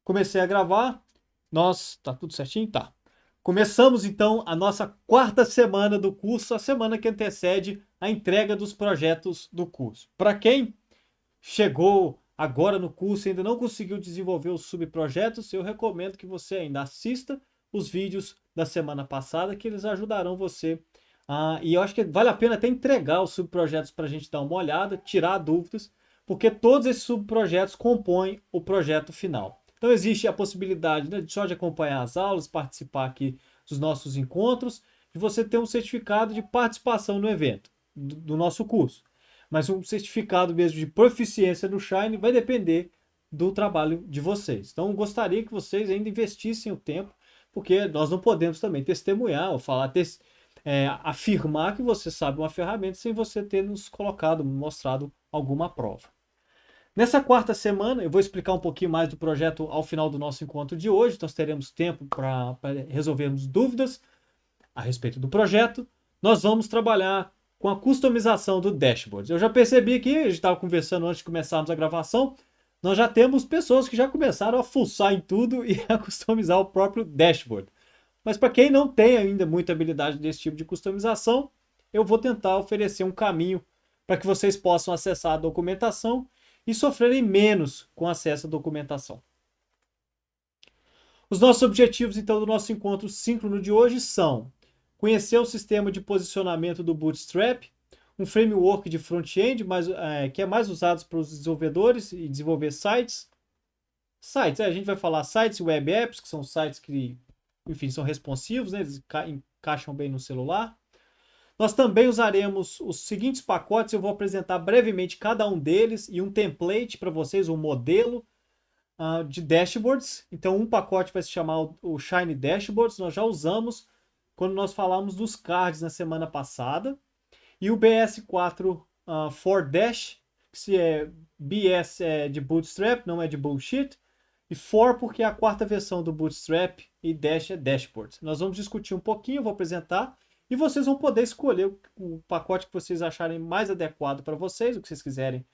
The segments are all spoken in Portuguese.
Comecei a gravar. Tá tudo certinho? Tá. Começamos então a nossa quarta semana do curso, a semana que antecede a entrega dos projetos do curso. Para quem chegou agora no curso e ainda não conseguiu desenvolver os subprojetos, eu recomendo que você ainda assista os vídeos da semana passada, que eles ajudarão você. E eu acho que vale a pena até entregar os subprojetos para a gente dar uma olhada, tirar dúvidas, porque todos esses subprojetos compõem o projeto final. Então existe a possibilidade, né, só de acompanhar as aulas, participar aqui dos nossos encontros, de você ter um certificado de participação no evento do nosso curso. Mas um certificado mesmo de proficiência no Shine vai depender do trabalho de vocês. Então, gostaria que vocês ainda investissem o tempo, porque nós não podemos também testemunhar ou falar, afirmar que você sabe uma ferramenta sem você ter nos colocado, mostrado alguma prova. Nessa quarta semana, eu vou explicar um pouquinho mais do projeto ao final do nosso encontro de hoje. Nós teremos tempo para resolvermos dúvidas a respeito do projeto. Nós vamos trabalhar com a customização do dashboard. Eu já percebi que, a gente estava conversando antes de começarmos a gravação, nós já temos pessoas que já começaram a fuçar em tudo e a customizar o próprio dashboard. Mas para quem não tem ainda muita habilidade desse tipo de customização, eu vou tentar oferecer um caminho para que vocês possam acessar a documentação e sofrerem menos com acesso à documentação. Os nossos objetivos, então, do nosso encontro síncrono de hoje são conhecer o sistema de posicionamento do Bootstrap, um framework de front-end que é mais usado para os desenvolvedores e desenvolver sites. A gente vai falar sites e web apps, que são sites que, enfim, são responsivos, né? Eles encaixam bem no celular. Nós também usaremos os seguintes pacotes, eu vou apresentar brevemente cada um deles e um template para vocês, um modelo de dashboards. Então, um pacote vai se chamar o Shine Dashboards. Nós já usamos quando nós falamos dos cards na semana passada. E o BS4 for Dash, que se é BS é de Bootstrap, não é de bullshit. E for porque é a quarta versão do Bootstrap e Dash é Dashboard. Nós vamos discutir um pouquinho, eu vou apresentar. E vocês vão poder escolher o pacote que vocês acharem mais adequado para vocês, o que vocês quiserem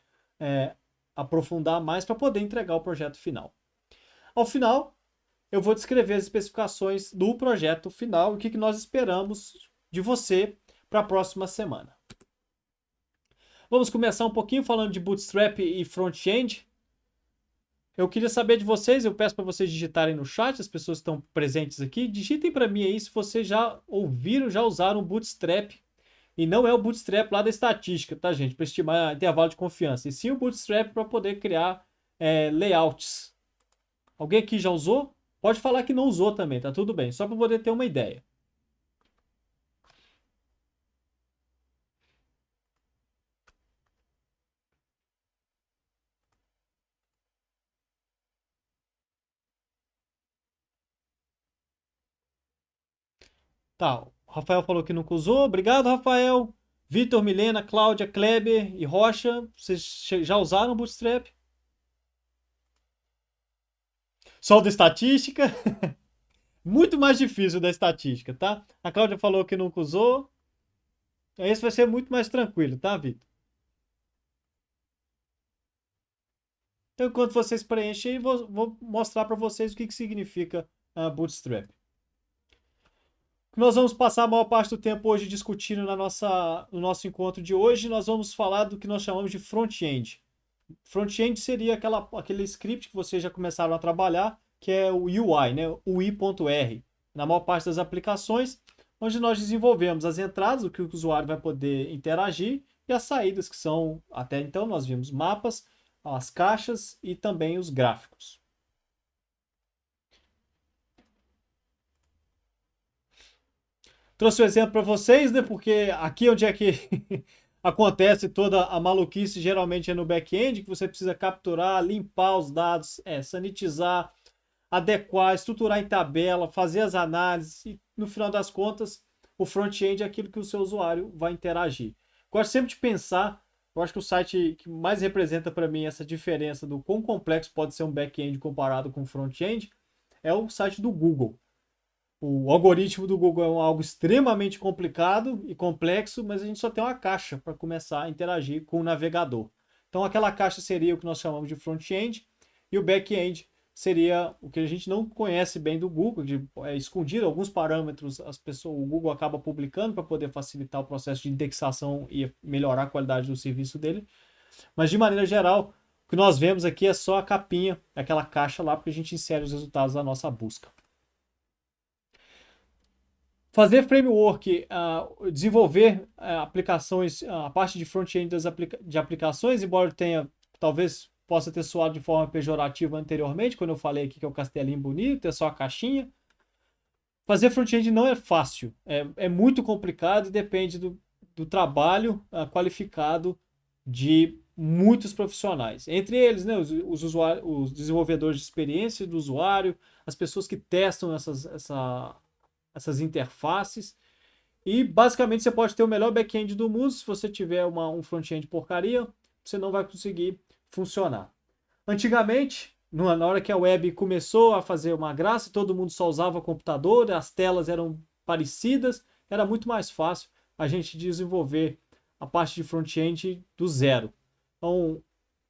aprofundar mais para poder entregar o projeto final. Ao final, eu vou descrever as especificações do projeto final e o que nós esperamos de você para a próxima semana. Vamos começar um pouquinho falando de Bootstrap e front-end. Eu queria saber de vocês, eu peço para vocês digitarem no chat, as pessoas que estão presentes aqui, digitem para mim aí se vocês já ouviram, já usaram o Bootstrap. E não é o Bootstrap lá da estatística, tá, gente? Para estimar intervalo de confiança. E sim o Bootstrap para poder criar layouts. Alguém aqui já usou? Pode falar que não usou também, tá tudo bem. Só para poder ter uma ideia. Tá, o Rafael falou que nunca usou. Obrigado, Rafael. Vitor, Milena, Cláudia, Kleber e Rocha. Vocês já usaram o Bootstrap? Só o da estatística? Muito mais difícil da estatística, tá? A Cláudia falou que nunca usou. Esse vai ser muito mais tranquilo, tá, Vitor? Então, enquanto vocês preenchem, eu vou mostrar para vocês o que significa Bootstrap. Nós vamos passar a maior parte do tempo hoje discutindo no nosso encontro de hoje. Nós vamos falar do que nós chamamos de front-end. Front-end seria aquele script que vocês já começaram a trabalhar, que é o UI, né? O UI.R. Na maior parte das aplicações, onde nós desenvolvemos as entradas, o que o usuário vai poder interagir, e as saídas, que são, até então, nós vimos mapas, as caixas e também os gráficos. Trouxe o um exemplo para vocês, né? Porque aqui onde é que acontece toda a maluquice, geralmente é no back-end, que você precisa capturar, limpar os dados, sanitizar, adequar, estruturar em tabela, fazer as análises e, no final das contas, o front-end é aquilo que o seu usuário vai interagir. Gosto sempre de pensar, eu acho que o site que mais representa para mim essa diferença do quão complexo pode ser um back-end comparado com o front-end é o site do Google. O algoritmo do Google é algo extremamente complicado e complexo, mas a gente só tem uma caixa para começar a interagir com o navegador. Então, aquela caixa seria o que nós chamamos de front-end e o back-end seria o que a gente não conhece bem do Google, é escondido alguns parâmetros, o Google acaba publicando para poder facilitar o processo de indexação e melhorar a qualidade do serviço dele. Mas de maneira geral, o que nós vemos aqui é só a capinha, aquela caixa lá, porque a gente insere os resultados da nossa busca. Fazer framework, desenvolver aplicações, a parte de front-end de aplicações, embora tenha, talvez possa ter soado de forma pejorativa anteriormente, quando eu falei aqui que é o castelinho bonito, é só a caixinha. Fazer front-end não é fácil, é muito complicado e depende do trabalho qualificado de muitos profissionais. Entre eles, né, os desenvolvedores de experiência do usuário, as pessoas que testam essas interfaces. E basicamente você pode ter o melhor back-end do mundo, se você tiver um front-end porcaria, você não vai conseguir funcionar. Antigamente, na hora que a web começou a fazer uma graça, todo mundo só usava computador, as telas eram parecidas, era muito mais fácil a gente desenvolver a parte de front-end do zero. Então,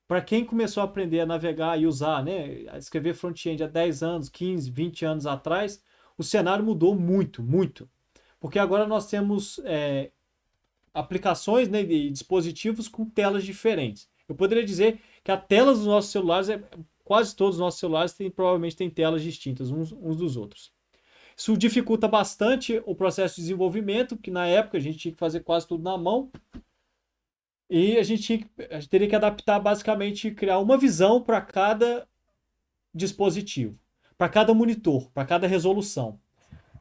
para quem começou a aprender a navegar e usar, né, a escrever front-end há 10 anos, 15, 20 anos atrás, o cenário mudou muito, muito. Porque agora nós temos aplicações, né, de dispositivos com telas diferentes. Eu poderia dizer que a tela dos nossos celulares, quase todos os nossos celulares provavelmente têm telas distintas uns dos outros. Isso dificulta bastante o processo de desenvolvimento, que na época a gente tinha que fazer quase tudo na mão. E a gente teria que adaptar basicamente, criar uma visão para cada dispositivo, para cada monitor, para cada resolução.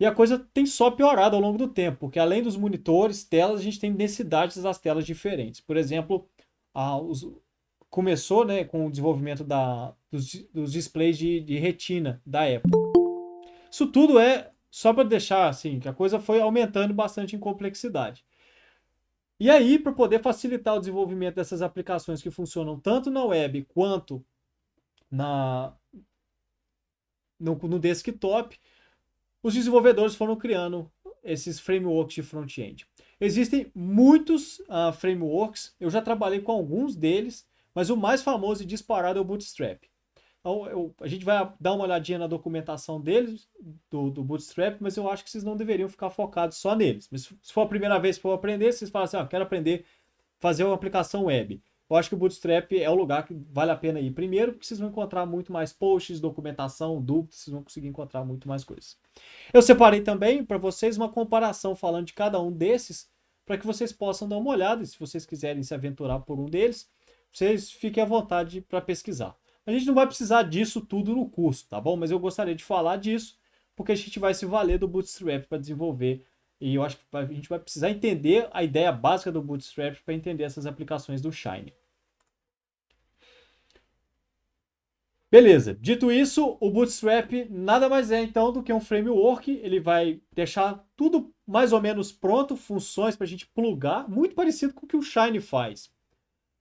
E a coisa tem só piorado ao longo do tempo, porque além dos monitores, telas, a gente tem densidades das telas diferentes. Por exemplo, começou, né, com o desenvolvimento dos displays de retina da Apple. Isso tudo é só para deixar assim, que a coisa foi aumentando bastante em complexidade. E aí, para poder facilitar o desenvolvimento dessas aplicações que funcionam tanto na web quanto no desktop, os desenvolvedores foram criando esses frameworks de front-end. Existem muitos frameworks, eu já trabalhei com alguns deles, mas o mais famoso e disparado é o Bootstrap. Então, a gente vai dar uma olhadinha na documentação deles, do Bootstrap, mas eu acho que vocês não deveriam ficar focados só neles. Mas se for a primeira vez que for aprender, vocês falam assim, quero aprender a fazer uma aplicação web. Eu acho que o Bootstrap é o lugar que vale a pena ir primeiro, porque vocês vão encontrar muito mais posts, documentação, dúvidas, vocês vão conseguir encontrar muito mais coisas. Eu separei também para vocês uma comparação falando de cada um desses, para que vocês possam dar uma olhada, e se vocês quiserem se aventurar por um deles, vocês fiquem à vontade para pesquisar. A gente não vai precisar disso tudo no curso, tá bom? Mas eu gostaria de falar disso, porque a gente vai se valer do Bootstrap para desenvolver. E eu acho que a gente vai precisar entender a ideia básica do Bootstrap para entender essas aplicações do Shine. Beleza, dito isso, o Bootstrap nada mais é então do que um framework. Ele vai deixar tudo mais ou menos pronto, funções para a gente plugar, muito parecido com o que o Shine faz.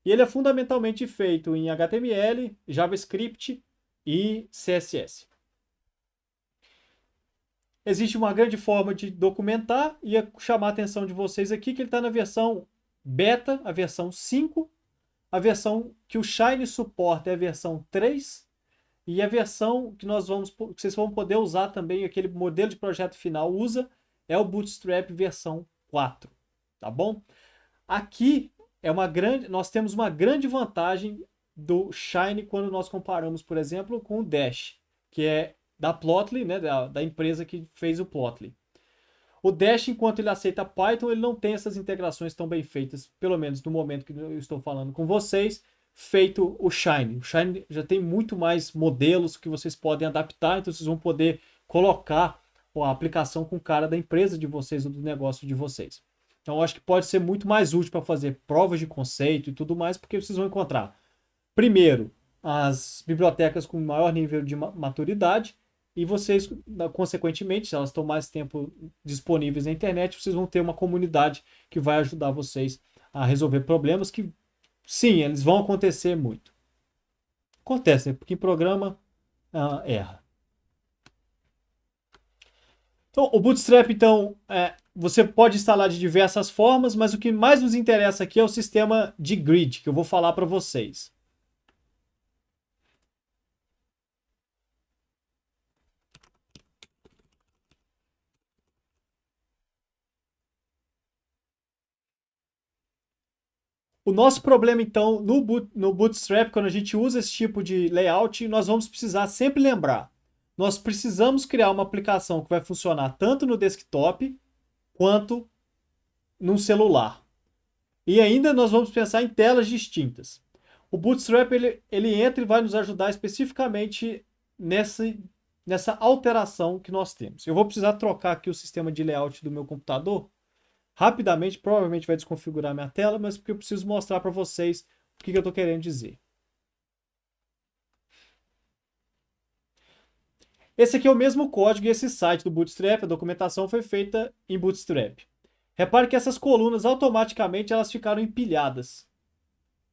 E ele é fundamentalmente feito em HTML, JavaScript e CSS. Existe uma grande forma de documentar e chamar a atenção de vocês aqui que ele está na versão beta, a versão 5. A versão que o Shine suporta é a versão 3. E a versão que vocês vão poder usar também, aquele modelo de projeto final usa, é o Bootstrap versão 4. Tá bom? Aqui nós temos uma grande vantagem do Shine quando nós comparamos, por exemplo, com o Dash, que é da Plotly, né, da empresa que fez o Plotly. O Dash, enquanto ele aceita Python, ele não tem essas integrações tão bem feitas, pelo menos no momento que eu estou falando com vocês, feito o Shine. O Shine já tem muito mais modelos que vocês podem adaptar, então vocês vão poder colocar a aplicação com cara da empresa de vocês ou do negócio de vocês. Então, eu acho que pode ser muito mais útil para fazer provas de conceito e tudo mais, porque vocês vão encontrar, primeiro, as bibliotecas com maior nível de maturidade e vocês, consequentemente, se elas estão mais tempo disponíveis na internet, vocês vão ter uma comunidade que vai ajudar vocês a resolver problemas que, sim, eles vão acontecer muito. Acontece, né? Porque em programa erra. Então, o Bootstrap, então, você pode instalar de diversas formas, mas o que mais nos interessa aqui é o sistema de grid, que eu vou falar para vocês. O nosso problema, então, no Bootstrap, quando a gente usa esse tipo de layout, nós vamos precisar sempre lembrar. Nós precisamos criar uma aplicação que vai funcionar tanto no desktop quanto num celular. E ainda nós vamos pensar em telas distintas. O Bootstrap ele entra e vai nos ajudar especificamente nessa, nessa alteração que nós temos. Eu vou precisar trocar aqui o sistema de layout do meu computador rapidamente, provavelmente vai desconfigurar minha tela, mas porque eu preciso mostrar para vocês o que eu estou querendo dizer. Esse aqui é o mesmo código e esse site do Bootstrap, a documentação foi feita em Bootstrap. Repare que essas colunas automaticamente elas ficaram empilhadas,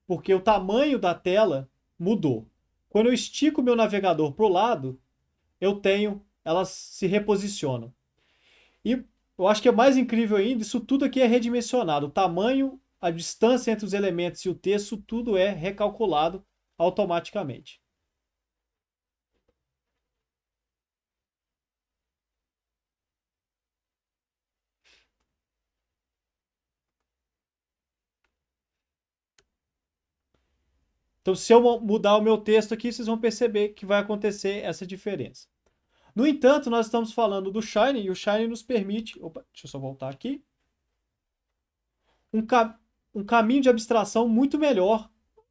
porque o tamanho da tela mudou. Quando eu estico o meu navegador para o lado, elas se reposicionam. E eu acho que é mais incrível ainda, isso tudo aqui é redimensionado. O tamanho, a distância entre os elementos e o texto, tudo é recalculado automaticamente. Então, se eu mudar o meu texto aqui, vocês vão perceber que vai acontecer essa diferença. No entanto, nós estamos falando do Shine e o Shine nos permite. Opa, deixa eu só voltar aqui. Um, um caminho de abstração muito melhor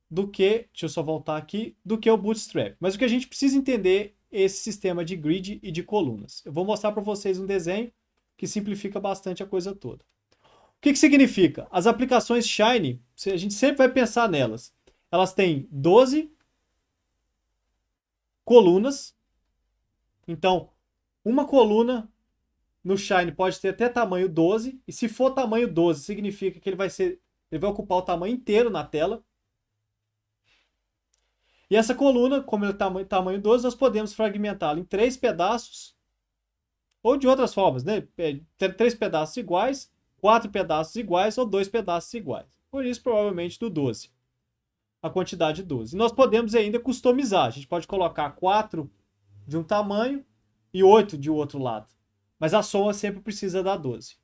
do que. Deixa eu só voltar aqui. Do que o Bootstrap. Mas o que a gente precisa entender é esse sistema de grid e de colunas. Eu vou mostrar para vocês um desenho que simplifica bastante a coisa toda. O que significa? As aplicações Shine, a gente sempre vai pensar nelas. Elas têm 12 colunas. Então, uma coluna no Shine pode ter até tamanho 12. E se for tamanho 12, significa que ele vai ocupar o tamanho inteiro na tela. E essa coluna, como ele é tamanho 12, nós podemos fragmentá-la em 3 pedaços. Ou de outras formas, né? Ter 3 pedaços iguais, 4 pedaços iguais ou 2 pedaços iguais. Por isso, provavelmente, do 12. A quantidade 12. E nós podemos ainda customizar. A gente pode colocar 4 de um tamanho e 8 de outro lado. Mas a soma sempre precisa dar 12.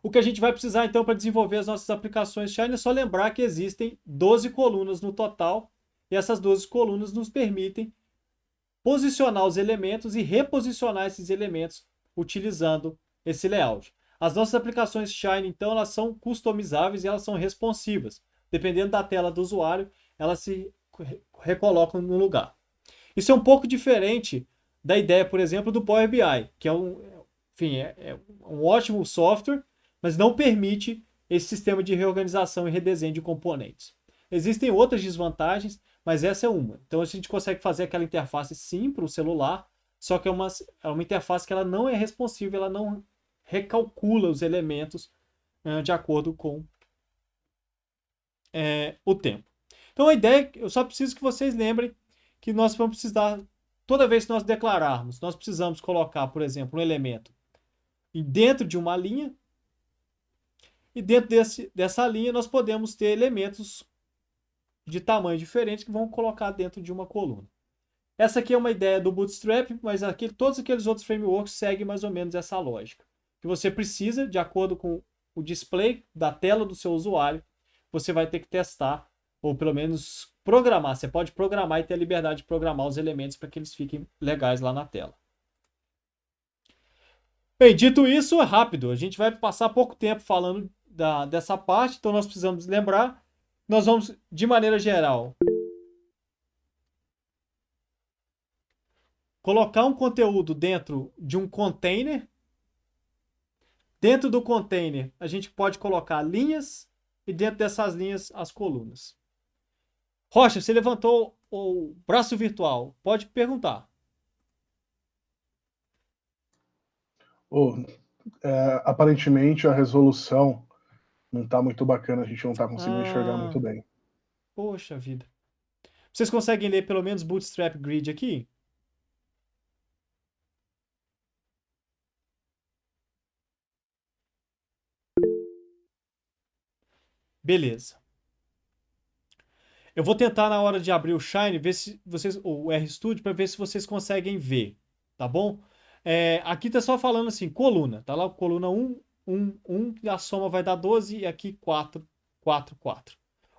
O que a gente vai precisar então para desenvolver as nossas aplicações Shine é só lembrar que existem 12 colunas no total e essas 12 colunas nos permitem posicionar os elementos e reposicionar esses elementos utilizando esse layout. As nossas aplicações Shine então elas são customizáveis e elas são responsivas. Dependendo da tela do usuário, elas se recolocam no lugar. Isso é um pouco diferente da ideia, por exemplo, do Power BI, que enfim, é um ótimo software, mas não permite esse sistema de reorganização e redesenho de componentes. Existem outras desvantagens, mas essa é uma. Então a gente consegue fazer aquela interface sim para o celular, só que é uma interface que ela não é responsiva, ela não recalcula os elementos de acordo com o tempo. Então a ideia, eu só preciso que vocês lembrem que nós vamos precisar, toda vez que nós declararmos, nós precisamos colocar, por exemplo, um elemento dentro de uma linha, e dentro dessa linha nós podemos ter elementos de tamanho diferente que vão colocar dentro de uma coluna. Essa aqui é uma ideia do Bootstrap, mas todos aqueles outros frameworks seguem mais ou menos essa lógica. Que você precisa, de acordo com o display da tela do seu usuário, você vai ter que testar, ou pelo menos programar. Você pode programar e ter a liberdade de programar os elementos para que eles fiquem legais lá na tela. Bem, dito isso, é rápido. A gente vai passar pouco tempo falando dessa parte, então nós precisamos lembrar. Nós vamos, de maneira geral, colocar um conteúdo dentro de um container. Dentro do container, a gente pode colocar linhas e dentro dessas linhas as colunas. Rocha, você levantou o braço virtual. Pode perguntar. Oh, aparentemente a resolução não está muito bacana, a gente não está conseguindo enxergar muito bem. Poxa vida. Vocês conseguem ler pelo menos Bootstrap Grid aqui? Beleza. Eu vou tentar na hora de abrir o Shine, ver se vocês, ou o RStudio, para ver se vocês conseguem ver, tá bom? Aqui tá só falando assim, coluna, tá lá coluna 1, 1, 1, e a soma vai dar 12 e aqui 4 4.4.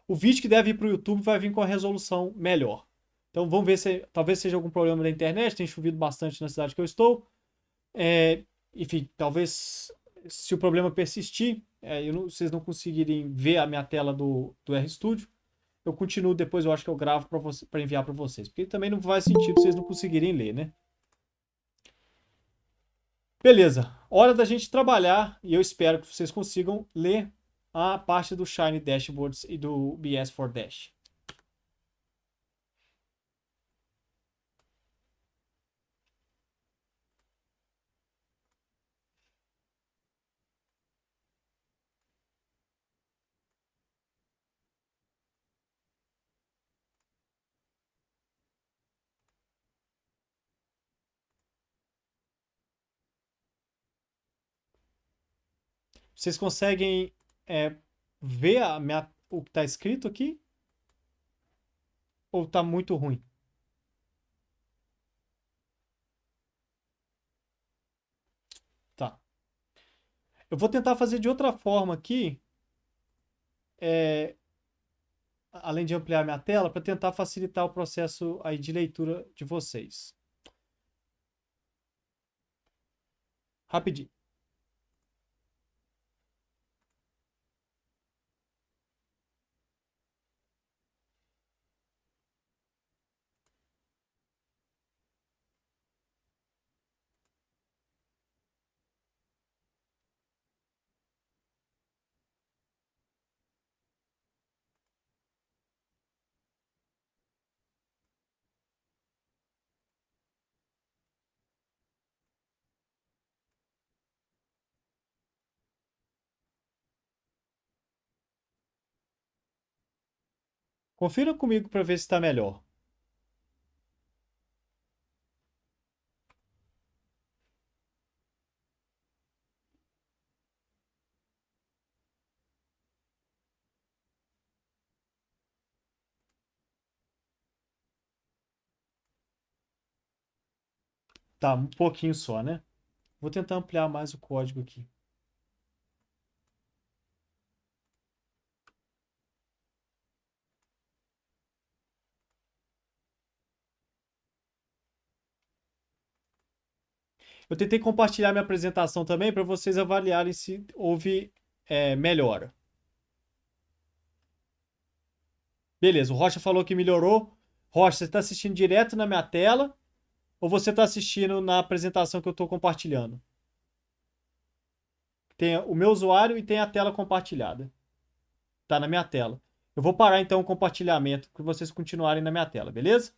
O vídeo que deve ir para o YouTube vai vir com a resolução melhor. Então vamos ver se talvez seja algum problema da internet. Tem chovido bastante na cidade que eu estou. Enfim, talvez se o problema persistir, vocês não conseguirem ver a minha tela do RStudio, eu continuo depois, eu acho que eu gravo para enviar para vocês. Porque também não faz sentido vocês não conseguirem ler, né? Beleza, hora da gente trabalhar e eu espero que vocês consigam ler a parte do Shiny Dashboards e do BS4 Dash. Vocês conseguem ver o que está escrito aqui? Ou está muito ruim? Tá. Eu vou tentar fazer de outra forma aqui, além de ampliar minha tela, para tentar facilitar o processo aí de leitura de vocês. Rapidinho. Confira comigo para ver se está melhor. Tá, um pouquinho só, né? Vou tentar ampliar mais o código aqui. Eu tentei compartilhar minha apresentação também para vocês avaliarem se houve melhora. Beleza, o Rocha falou que melhorou. Rocha, você está assistindo direto na minha tela ou você está assistindo na apresentação que eu estou compartilhando? Tem o meu usuário e tem a tela compartilhada. Tá na minha tela. Eu vou parar então o compartilhamento para vocês continuarem na minha tela, beleza?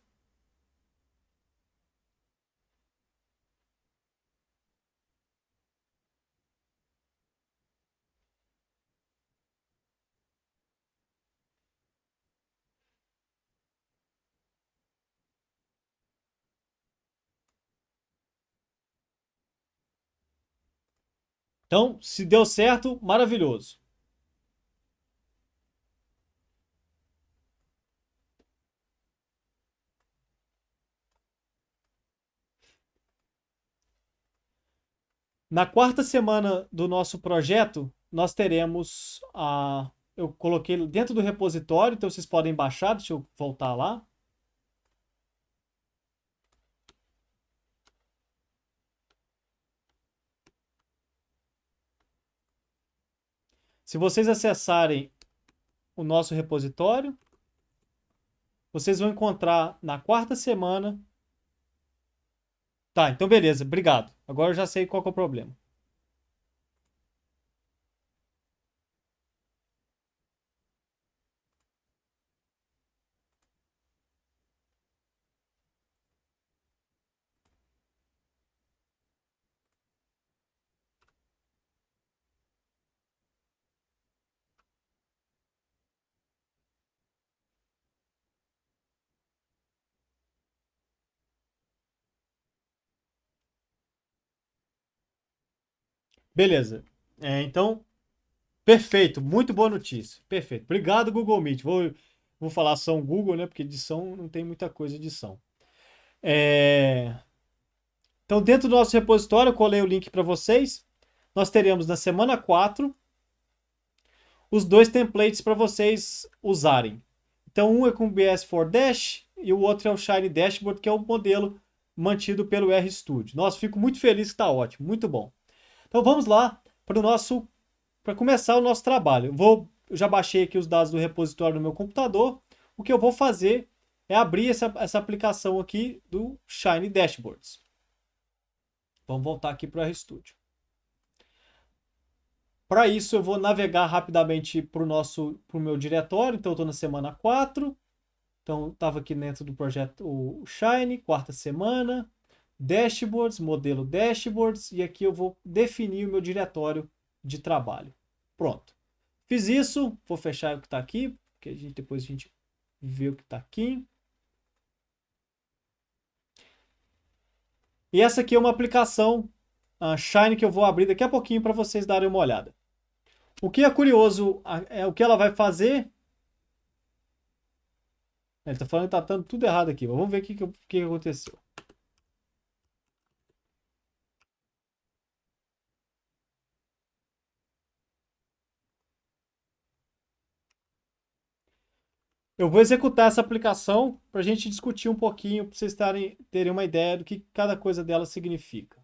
Então, se deu certo, maravilhoso. Na quarta semana do nosso projeto, nós teremos a. Eu coloquei dentro do repositório, então vocês podem baixar. Deixa eu voltar lá. Se vocês acessarem o nosso repositório, vocês vão encontrar na quarta semana. Tá, então beleza, obrigado. Agora eu já sei qual que é o problema. Beleza. Então, perfeito, muito boa notícia. Perfeito. Obrigado, Google Meet. Vou falar só um Google, né? Porque edição não tem muita coisa de edição. Então, dentro do nosso repositório, eu colei o link para vocês. Nós teremos na semana 4 os dois templates para vocês usarem. Então, um é com BS4 Dash e o outro é o Shine Dashboard, que é o modelo mantido pelo RStudio. Nossa, fico muito feliz que está ótimo, muito bom. Então, vamos lá para começar o nosso trabalho. Eu já baixei aqui os dados do repositório no meu computador. O que eu vou fazer é abrir essa aplicação aqui do Shine Dashboards. Vamos voltar aqui para o RStudio. Para isso, eu vou navegar rapidamente para o meu diretório. Então, eu estou na semana 4. Então, estava aqui dentro do projeto o Shine, quarta semana, Dashboards, modelo Dashboards, e aqui eu vou definir o meu diretório de trabalho. Pronto. Fiz isso, vou fechar o que está aqui, porque depois a gente vê o que está aqui. E essa aqui é uma aplicação Shine que eu vou abrir daqui a pouquinho para vocês darem uma olhada. O que é curioso é o que ela vai fazer. Ele está falando que está dando tudo errado aqui. Mas vamos ver o que aconteceu. Eu vou executar essa aplicação para a gente discutir um pouquinho, para vocês terem uma ideia do que cada coisa dela significa.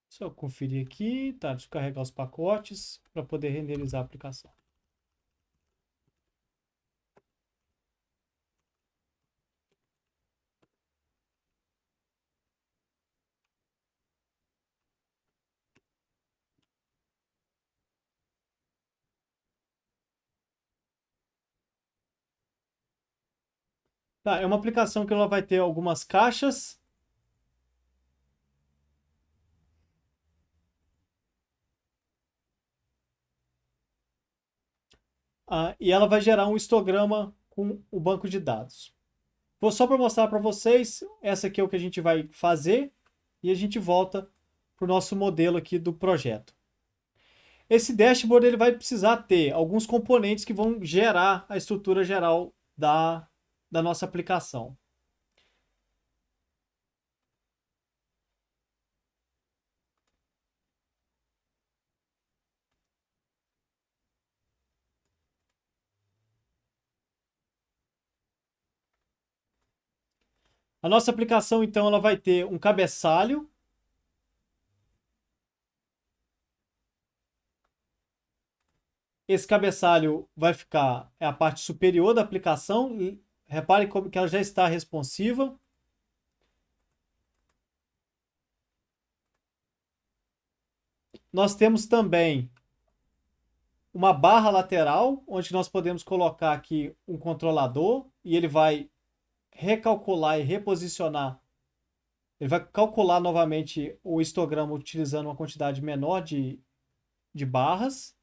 Só conferir aqui, tá? Descarregar os pacotes para poder renderizar a aplicação. Tá, é uma aplicação que ela vai ter algumas caixas. E ela vai gerar um histograma com o banco de dados. Vou só para mostrar para vocês, essa aqui é o que a gente vai fazer e a gente volta para o nosso modelo aqui do projeto. Esse dashboard ele vai precisar ter alguns componentes que vão gerar a estrutura geral da nossa aplicação. A nossa aplicação, então, ela vai ter um cabeçalho. Esse cabeçalho vai ficar a parte superior da aplicação. E repare como que ela já está responsiva. Nós temos também uma barra lateral, onde nós podemos colocar aqui um controlador e ele vai recalcular e reposicionar. Ele vai calcular novamente o histograma utilizando uma quantidade menor de barras.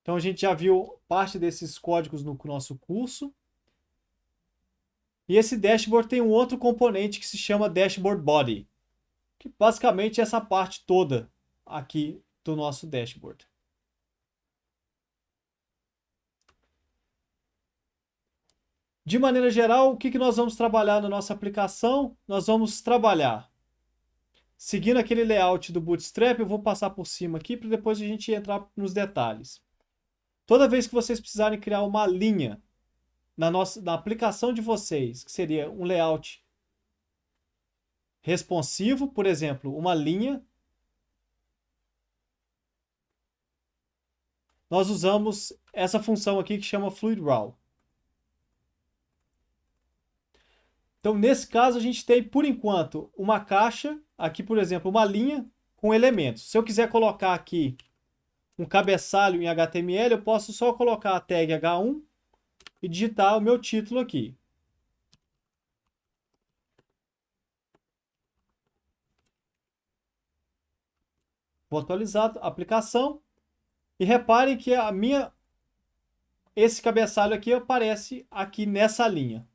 Então a gente já viu parte desses códigos no nosso curso. E esse dashboard tem um outro componente que se chama Dashboard Body, que basicamente é essa parte toda aqui do nosso dashboard. De maneira geral, o que nós vamos trabalhar na nossa aplicação? Nós vamos trabalhar seguindo aquele layout do Bootstrap. Eu vou passar por cima aqui para depois a gente entrar nos detalhes. Toda vez que vocês precisarem criar uma linha na aplicação de vocês, que seria um layout responsivo, por exemplo, uma linha, nós usamos essa função aqui que chama FluidRaw. Então, nesse caso, a gente tem, por enquanto, uma caixa, aqui, por exemplo, uma linha com elementos. Se eu quiser colocar aqui um cabeçalho em HTML, eu posso só colocar a tag H1 e digitar o meu título aqui. Vou atualizar a aplicação e reparem que a minha esse cabeçalho aqui aparece aqui nessa linha.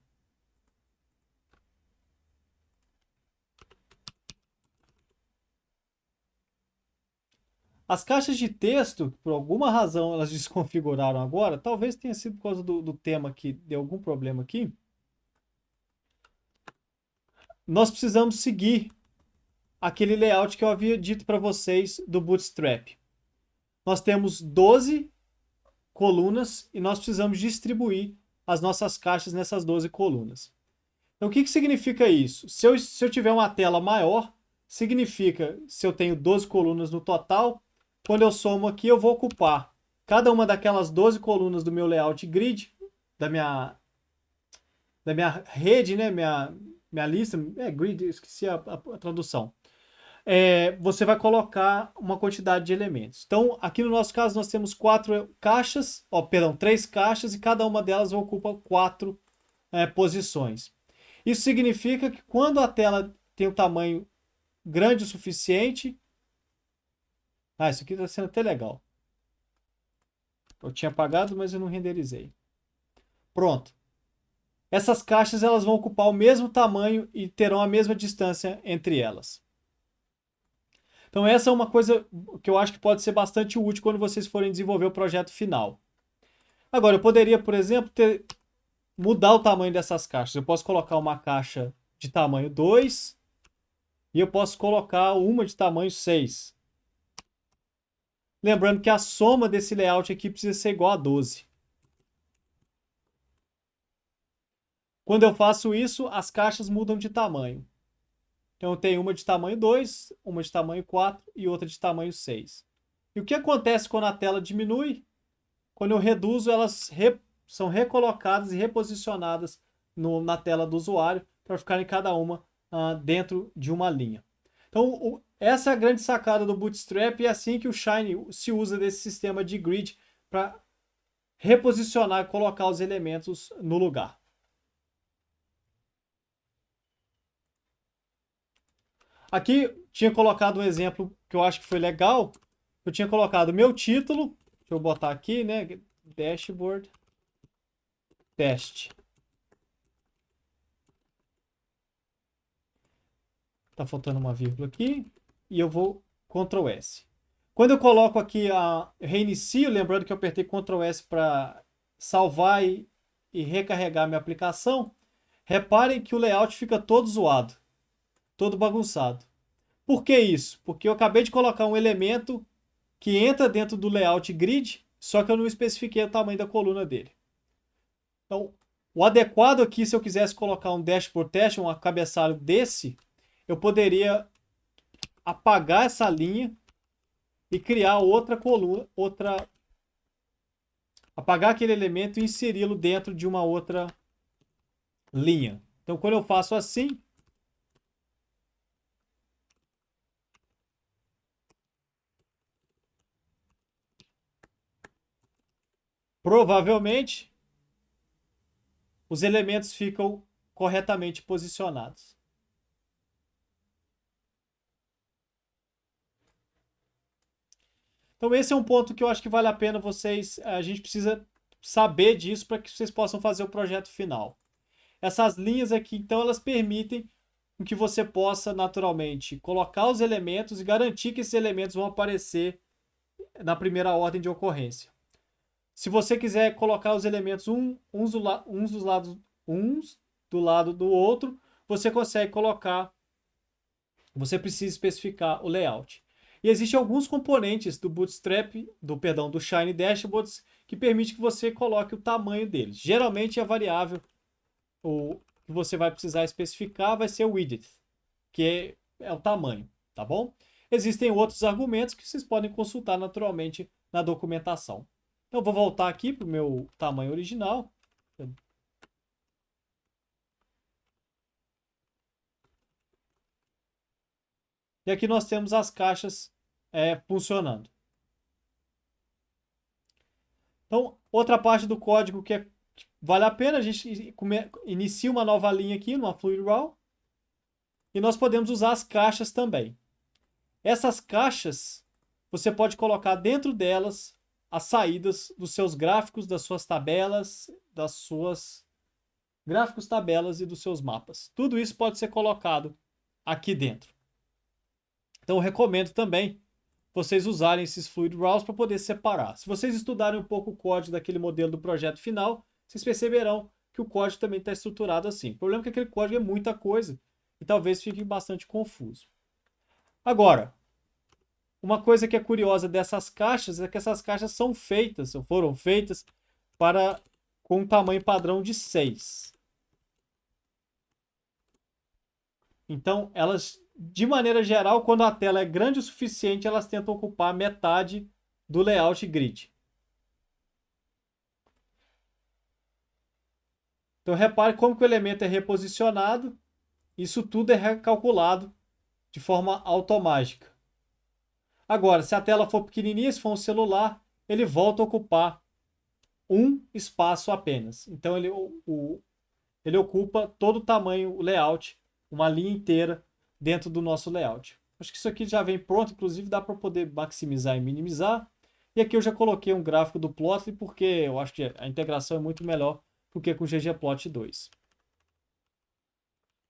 As caixas de texto, por alguma razão, elas desconfiguraram agora. Talvez tenha sido por causa do tema que deu algum problema aqui. Nós precisamos seguir aquele layout que eu havia dito para vocês do Bootstrap. Nós temos 12 colunas e nós precisamos distribuir as nossas caixas nessas 12 colunas. Então, o que significa isso? Se eu tiver uma tela maior, significa, se eu tenho 12 colunas no total, quando eu somo aqui, eu vou ocupar cada uma daquelas 12 colunas do meu layout grid, da minha rede, né? Minha lista, grid, esqueci a tradução. Você vai colocar uma quantidade de elementos. Então, aqui no nosso caso, nós temos 3 caixas, e cada uma delas ocupa 4 posições. Isso significa que quando a tela tem um tamanho grande o suficiente... isso aqui está sendo até legal. Eu tinha apagado, mas eu não renderizei. Pronto. Essas caixas elas vão ocupar o mesmo tamanho e terão a mesma distância entre elas. Então essa é uma coisa que eu acho que pode ser bastante útil quando vocês forem desenvolver o projeto final. Agora, eu poderia, por exemplo, mudar o tamanho dessas caixas. Eu posso colocar uma caixa de tamanho 2 e eu posso colocar uma de tamanho 6. Lembrando que a soma desse layout aqui precisa ser igual a 12. Quando eu faço isso, as caixas mudam de tamanho. Então eu tenho uma de tamanho 2, uma de tamanho 4 e outra de tamanho 6. E o que acontece quando a tela diminui? Quando eu reduzo, elas são recolocadas e reposicionadas na tela do usuário para ficarem cada uma dentro de uma linha. Então, essa é a grande sacada do Bootstrap e é assim que o Shine se usa desse sistema de grid para reposicionar e colocar os elementos no lugar. Aqui tinha colocado um exemplo que eu acho que foi legal. Eu tinha colocado meu título. Deixa eu botar aqui, né? Dashboard. Teste. Tá faltando uma vírgula aqui. E eu vou Ctrl S. Quando eu coloco aqui reinicio, lembrando que eu apertei Ctrl S para salvar e recarregar minha aplicação. Reparem que o layout fica todo zoado. Todo bagunçado. Por que isso? Porque eu acabei de colocar um elemento que entra dentro do layout grid, só que eu não especifiquei o tamanho da coluna dele. Então, o adequado aqui, se eu quisesse colocar um dashboard test, um cabeçalho desse, eu poderia apagar essa linha e criar outra coluna, apagar aquele elemento e inseri-lo dentro de uma outra linha. Então, quando eu faço assim, provavelmente os elementos ficam corretamente posicionados. Então esse é um ponto que eu acho que vale a pena a gente precisa saber disso para que vocês possam fazer o projeto final. Essas linhas aqui, então, elas permitem que você possa naturalmente colocar os elementos e garantir que esses elementos vão aparecer na primeira ordem de ocorrência. Se você quiser colocar os elementos uns do lado do outro, você consegue colocar, você precisa especificar o layout. E existem alguns componentes do Bootstrap, do Shine Dashboards, que permite que você coloque o tamanho deles. Geralmente a variável que você vai precisar especificar vai ser o width, que é o tamanho, tá bom? Existem outros argumentos que vocês podem consultar naturalmente na documentação. Então eu vou voltar aqui para o meu tamanho original. E aqui nós temos as caixas funcionando. Então, outra parte do código que vale a pena, a gente inicia uma nova linha aqui, numa Fluid Raw, e nós podemos usar as caixas também. Essas caixas, você pode colocar dentro delas as saídas dos seus gráficos, das suas tabelas, gráficos, tabelas e dos seus mapas. Tudo isso pode ser colocado aqui dentro. Então eu recomendo também vocês usarem esses fluid routes para poder separar. Se vocês estudarem um pouco o código daquele modelo do projeto final, vocês perceberão que o código também está estruturado assim. O problema é que aquele código é muita coisa e talvez fique bastante confuso. Agora, uma coisa que é curiosa dessas caixas é que essas caixas são feitas, ou foram feitas, com um tamanho padrão de 6. Então, elas, de maneira geral, quando a tela é grande o suficiente, elas tentam ocupar metade do layout grid. Então, repare como que o elemento é reposicionado. Isso tudo é recalculado de forma automática. Agora, se a tela for pequenininha, se for um celular, ele volta a ocupar um espaço apenas. Então, ele ocupa todo o tamanho, o layout, uma linha inteira dentro do nosso layout. Acho que isso aqui já vem pronto, inclusive dá para poder maximizar e minimizar. E aqui eu já coloquei um gráfico do Plotly, porque eu acho que a integração é muito melhor do que com o ggplot 2.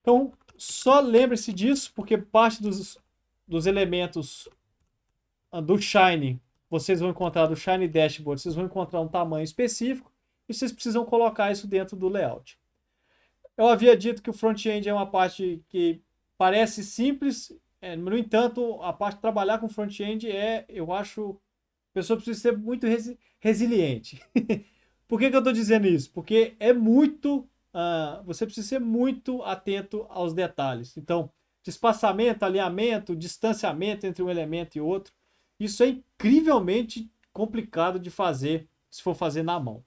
Então, só lembre-se disso, porque parte dos elementos do Shine, vocês vão encontrar do Shine Dashboard, vocês vão encontrar um tamanho específico e vocês precisam colocar isso dentro do layout. Eu havia dito que o front-end é uma parte que parece simples, no entanto, a parte de trabalhar com front-end eu acho, a pessoa precisa ser muito resiliente. Por que eu estou dizendo isso? Porque você precisa ser muito atento aos detalhes. Então, espaçamento, alinhamento, distanciamento entre um elemento e outro, isso é incrivelmente complicado de fazer se for fazer na mão.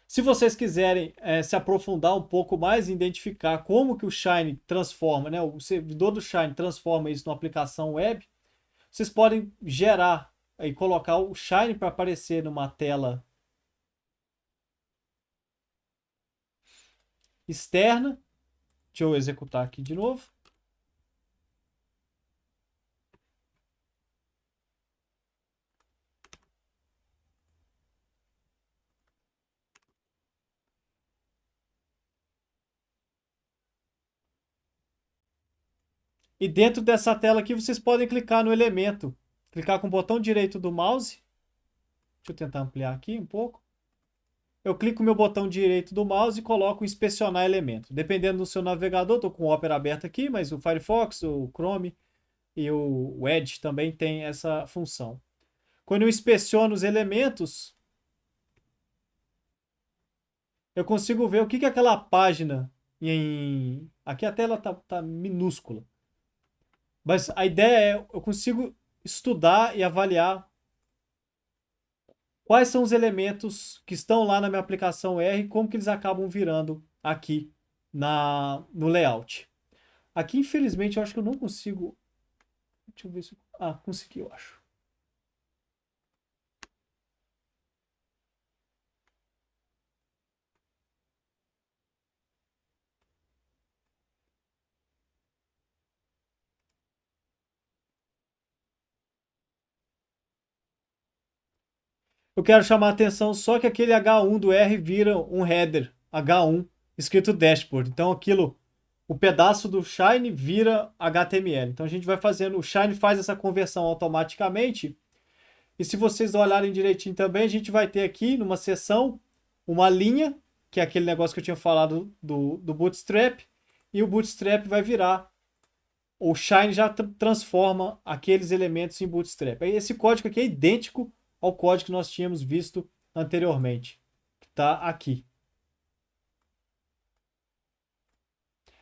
Se vocês quiserem se aprofundar um pouco mais e identificar como que o Shine transforma, né, o servidor do Shine transforma isso numa aplicação web, vocês podem gerar e colocar o Shine para aparecer numa tela externa. Deixa eu executar aqui de novo. E dentro dessa tela aqui vocês podem clicar no elemento. Clicar com o botão direito do mouse. Deixa eu tentar ampliar aqui um pouco. Eu clico o meu botão direito do mouse e coloco inspecionar elemento. Dependendo do seu navegador, estou com o Opera aberto aqui, mas o Firefox, o Chrome e o Edge também tem essa função. Quando eu inspeciono os elementos, eu consigo ver o que é aquela página Aqui a tela tá minúscula. Mas a ideia é eu consigo estudar e avaliar quais são os elementos que estão lá na minha aplicação R e como que eles acabam virando aqui no layout. Aqui, infelizmente, eu acho que eu não consigo. Deixa eu ver se. Ah, consegui, eu acho. Eu quero chamar a atenção só que aquele H1 do R vira um header H1 escrito dashboard. Então o pedaço do Shine vira HTML. Então a gente vai fazendo, o Shine faz essa conversão automaticamente. E se vocês olharem direitinho também, a gente vai ter aqui numa seção uma linha, que é aquele negócio que eu tinha falado do Bootstrap, e o Bootstrap vai virar, o Shine já transforma aqueles elementos em Bootstrap. Esse código aqui é idêntico ao código que nós tínhamos visto anteriormente, que está aqui.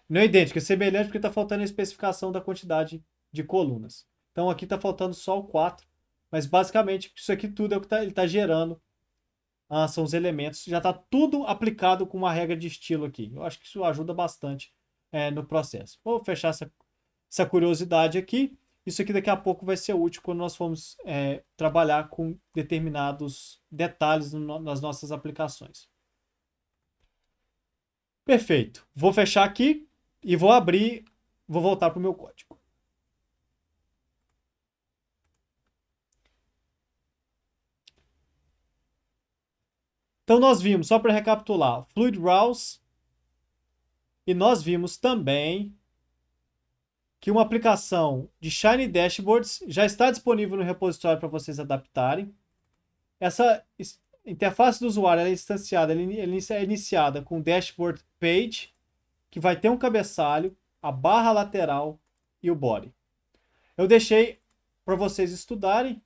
Não é idêntico, é semelhante porque está faltando a especificação da quantidade de colunas. Então aqui está faltando só o 4, mas basicamente isso aqui tudo é o que ele está gerando. São os elementos, já está tudo aplicado com uma regra de estilo aqui. Eu acho que isso ajuda bastante no processo. Vou fechar essa curiosidade aqui. Isso aqui daqui a pouco vai ser útil quando nós formos trabalhar com determinados detalhes nas nossas aplicações. Perfeito. Vou fechar aqui e vou abrir, vou voltar para o meu código. Então nós vimos, só para recapitular, Fluid Browse, e nós vimos também que uma aplicação de Shiny Dashboards já está disponível no repositório para vocês adaptarem. Essa interface do usuário ela é instanciada, ela é iniciada com o Dashboard Page, que vai ter um cabeçalho, a barra lateral e o body. Eu deixei para vocês estudarem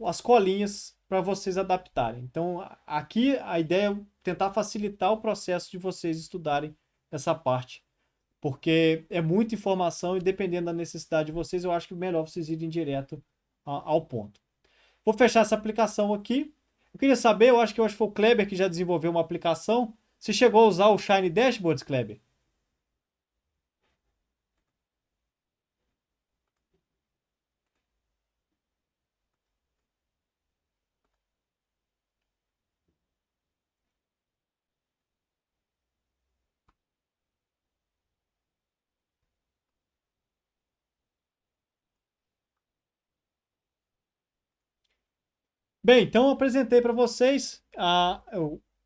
as colinhas para vocês adaptarem. Então, aqui a ideia é tentar facilitar o processo de vocês estudarem essa parte, porque é muita informação e dependendo da necessidade de vocês, eu acho que é melhor vocês irem direto ao ponto. Vou fechar essa aplicação aqui. Eu queria saber, eu acho que foi o Kleber que já desenvolveu uma aplicação. Você chegou a usar o Shiny Dashboards, Kleber? Bem, então eu apresentei para vocês,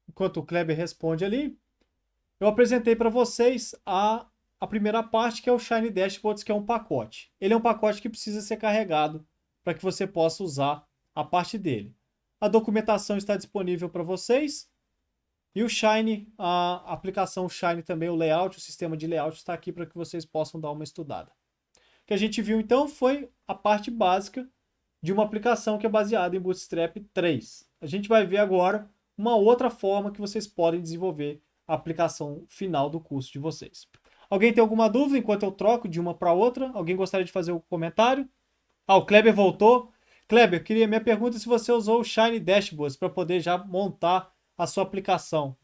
enquanto o Kleber responde ali, eu apresentei para vocês a primeira parte, que é o Shiny Dashboards, que é um pacote. Ele é um pacote que precisa ser carregado para que você possa usar a parte dele. A documentação está disponível para vocês e o Shiny, a aplicação Shiny também, o layout, o sistema de layout está aqui para que vocês possam dar uma estudada. O que a gente viu então foi a parte básica de uma aplicação que é baseada em Bootstrap 3. A gente vai ver agora uma outra forma que vocês podem desenvolver a aplicação final do curso de vocês. Alguém tem alguma dúvida enquanto eu troco de uma para outra? Alguém gostaria de fazer um comentário? O Kleber voltou. Kleber, minha pergunta é se você usou o Shiny Dashboards para poder já montar a sua aplicação.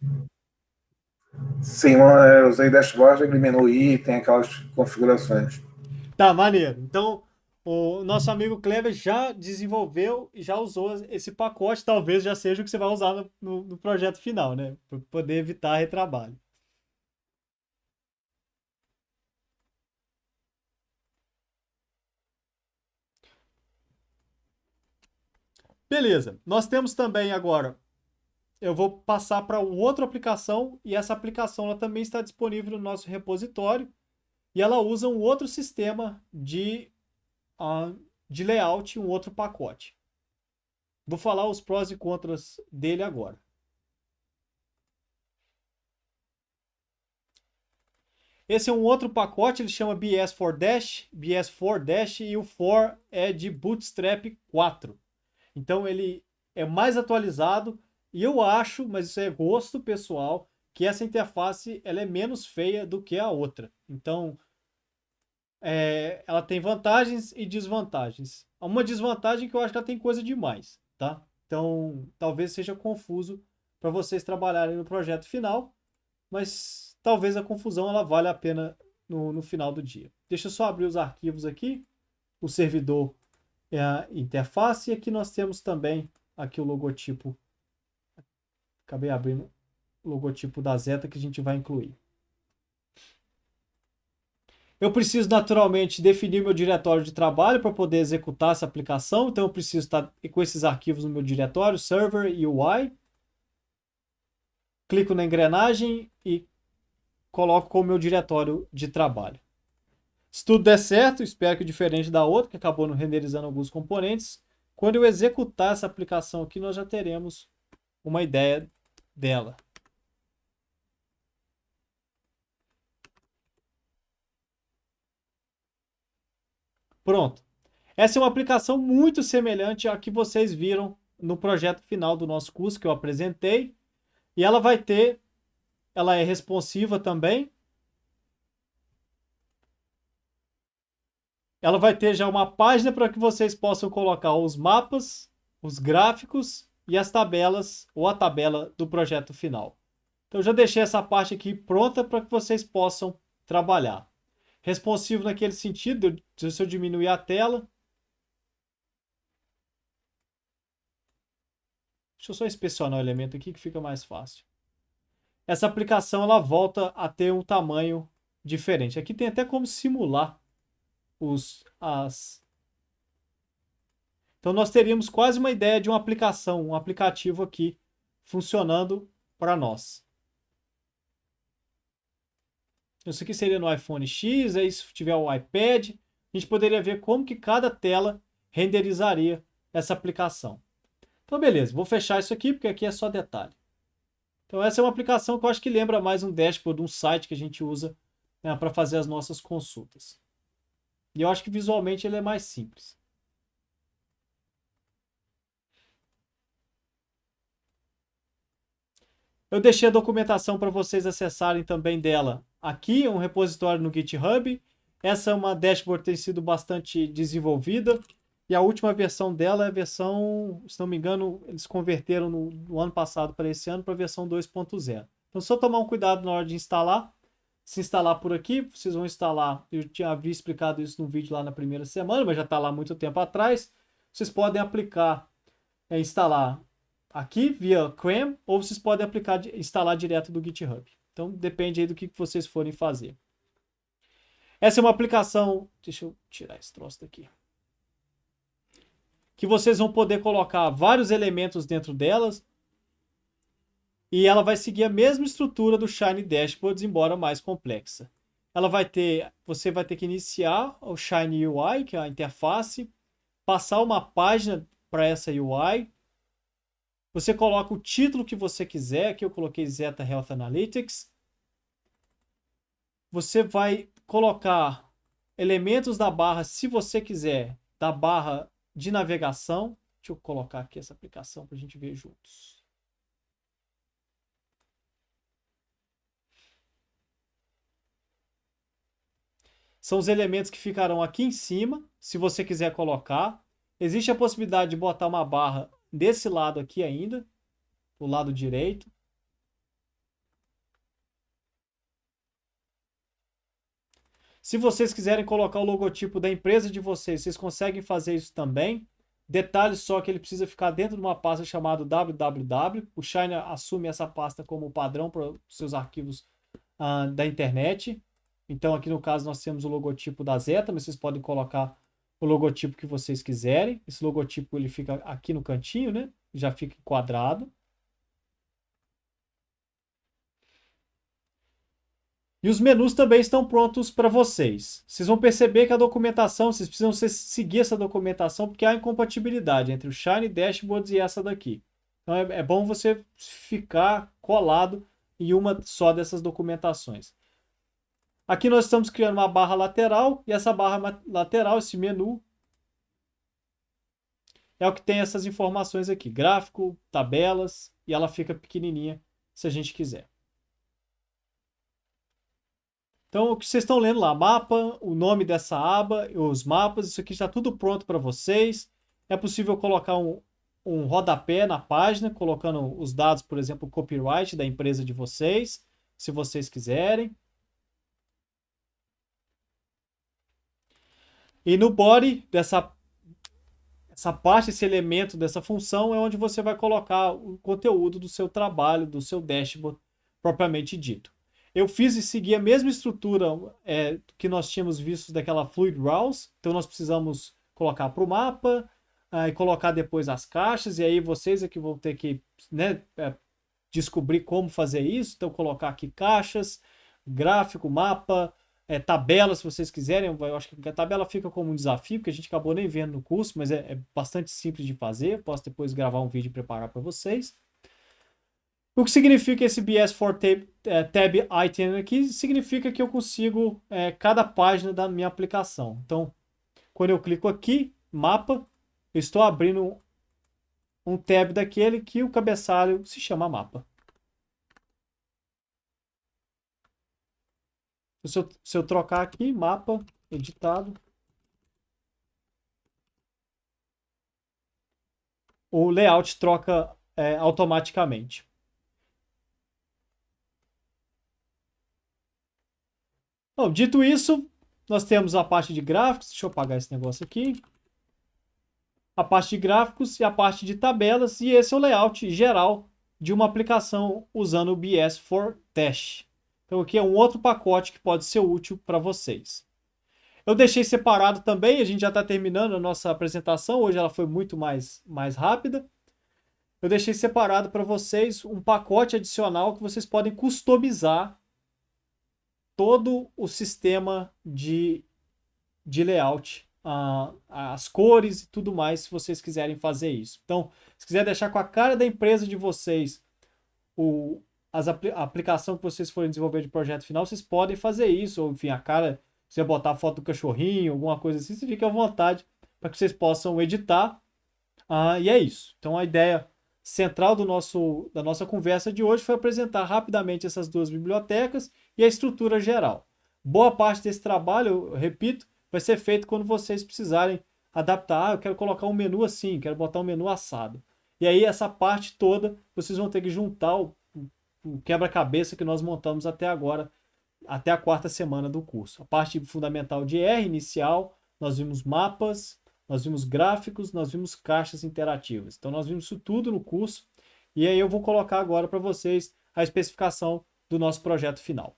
Sim, eu usei dashboard, eliminou item, aquelas configurações. Tá, maneiro. Então, o nosso amigo Kleber já desenvolveu e já usou esse pacote. Talvez já seja o que você vai usar no projeto final, né? Para poder evitar retrabalho. Beleza. Nós temos também agora. Eu vou passar para outra aplicação e essa aplicação ela também está disponível no nosso repositório e ela usa um outro sistema de layout, um outro pacote. Vou falar os prós e contras dele agora. Esse é um outro pacote, ele chama BS4 Dash e o 4 é de Bootstrap 4. Então ele é mais atualizado e eu acho, mas isso é gosto pessoal, que essa interface ela é menos feia do que a outra. Então ela tem vantagens e desvantagens. Uma desvantagem que eu acho que ela tem coisa demais, tá? Então talvez seja confuso para vocês trabalharem no projeto final, mas talvez a confusão ela valha a pena no final do dia. Deixa eu só abrir os arquivos aqui. O servidor é a interface e aqui nós temos também aqui o logotipo. Acabei abrindo o logotipo da Zeta que a gente vai incluir. Eu preciso naturalmente definir meu diretório de trabalho para poder executar essa aplicação, então eu preciso estar com esses arquivos no meu diretório, server e UI. Clico na engrenagem e coloco como meu diretório de trabalho. Se tudo der certo, espero que diferente da outra, que acabou não renderizando alguns componentes, quando eu executar essa aplicação aqui, nós já teremos uma ideia dela. Pronto. Essa é uma aplicação muito semelhante à que vocês viram no projeto final do nosso curso que eu apresentei. E ela é responsiva também. Ela vai ter já uma página para que vocês possam colocar os mapas, os gráficos e as tabelas ou a tabela do projeto final. Então eu já deixei essa parte aqui pronta para que vocês possam trabalhar. Responsivo naquele sentido, se eu diminuir a tela. Deixa eu só inspecionar o elemento aqui que fica mais fácil. Essa aplicação ela volta a ter um tamanho diferente. Aqui tem até como simular Então nós teríamos quase uma ideia de uma aplicação, um aplicativo aqui funcionando para nós. Isso aqui seria no iPhone X, aí se tiver o iPad, a gente poderia ver como que cada tela renderizaria essa aplicação. Então, beleza, vou fechar isso aqui, porque aqui é só detalhe. Então, essa é uma aplicação que eu acho que lembra mais um dashboard, um site que a gente usa, né, para fazer as nossas consultas. E eu acho que visualmente ele é mais simples. Eu deixei a documentação para vocês acessarem também dela. Aqui é um repositório no GitHub. Essa é uma dashboard que tem sido bastante desenvolvida. E a última versão dela é a versão, se não me engano, eles converteram no ano passado para esse ano para a versão 2.0. Então, só tomar um cuidado na hora de instalar. Se instalar por aqui, vocês vão instalar. Eu havia explicado isso no vídeo lá na primeira semana, mas já está lá há muito tempo atrás. Vocês podem aplicar, instalar aqui via CRAN, ou vocês podem instalar direto do GitHub. Então, depende aí do que vocês forem fazer. Essa é uma aplicação, deixa eu tirar esse troço daqui, que vocês vão poder colocar vários elementos dentro delas e ela vai seguir a mesma estrutura do Shiny Dashboards, embora mais complexa. Você vai ter que iniciar o Shiny UI, que é a interface, passar uma página para essa UI. Você coloca o título que você quiser, aqui eu coloquei Zeta Health Analytics. Você vai colocar elementos da barra, se você quiser, da barra de navegação. Deixa eu colocar aqui essa aplicação para a gente ver juntos. São os elementos que ficarão aqui em cima, se você quiser colocar. Existe a possibilidade de botar uma barra desse lado aqui ainda, do lado direito. Se vocês quiserem colocar o logotipo da empresa de vocês conseguem fazer isso também. Detalhe só que ele precisa ficar dentro de uma pasta chamada www. O Shiny assume essa pasta como padrão para os seus arquivos da internet. Então aqui no caso nós temos o logotipo da Zeta, mas vocês podem colocar o logotipo que vocês quiserem. Esse logotipo ele fica aqui no cantinho, né? Já fica quadrado. E os menus também estão prontos para vocês. Vocês vão perceber que a documentação, vocês precisam seguir essa documentação porque há incompatibilidade entre o Shiny Dashboards e essa daqui. Então é bom você ficar colado em uma só dessas documentações. Aqui nós estamos criando uma barra lateral e essa barra lateral, esse menu, é o que tem essas informações aqui. Gráfico, tabelas e ela fica pequenininha se a gente quiser. Então, o que vocês estão lendo lá, mapa, o nome dessa aba, os mapas, isso aqui está tudo pronto para vocês. É possível colocar um rodapé na página, colocando os dados, por exemplo, o copyright da empresa de vocês, se vocês quiserem. E no body essa parte, esse elemento dessa função é onde você vai colocar o conteúdo do seu trabalho, do seu dashboard propriamente dito. Eu fiz e segui a mesma estrutura que nós tínhamos visto daquela Fluid Browse. Então nós precisamos colocar para o mapa e colocar depois as caixas. E aí vocês é que vão ter que, né, descobrir como fazer isso. Então colocar aqui caixas, gráfico, mapa, tabela, se vocês quiserem. Eu acho que a tabela fica como um desafio, porque a gente acabou nem vendo no curso, mas é bastante simples de fazer. Posso depois gravar um vídeo e preparar para vocês. O que significa esse BS4 Tab Item aqui? Significa que eu consigo cada página da minha aplicação. Então, quando eu clico aqui, mapa, eu estou abrindo um tab daquele que o cabeçalho se chama mapa. Se eu trocar aqui, mapa, editado, o layout troca automaticamente. Bom, dito isso, nós temos a parte de gráficos. Deixa eu apagar esse negócio aqui. A parte de gráficos e a parte de tabelas. E esse é o layout geral de uma aplicação usando o BS4 Dash. Então aqui é um outro pacote que pode ser útil para vocês. Eu deixei separado também, a gente já está terminando a nossa apresentação. Hoje ela foi muito mais rápida. eu deixei separado para vocês um pacote adicional que vocês podem customizar todo o sistema de layout, as cores e tudo mais, se vocês quiserem fazer isso. Então, se quiser deixar com a cara da empresa de vocês a aplicação que vocês forem desenvolver de projeto final, vocês podem fazer isso, ou enfim, a cara, se você botar a foto do cachorrinho, alguma coisa assim, você fica à vontade para que vocês possam editar. E é isso. Então, a ideia central da nossa conversa de hoje foi apresentar rapidamente essas duas bibliotecas e a estrutura geral. Boa parte desse trabalho, eu repito, vai ser feito quando vocês precisarem adaptar. Eu quero colocar um menu assim, quero botar um menu assado. E aí, essa parte toda, vocês vão ter que juntar o quebra-cabeça que nós montamos até agora, até a 4ª semana do curso. A parte fundamental de R, inicial, nós vimos mapas, nós vimos gráficos, nós vimos caixas interativas. Então, nós vimos isso tudo no curso. E aí eu vou colocar agora para vocês a especificação do nosso projeto final.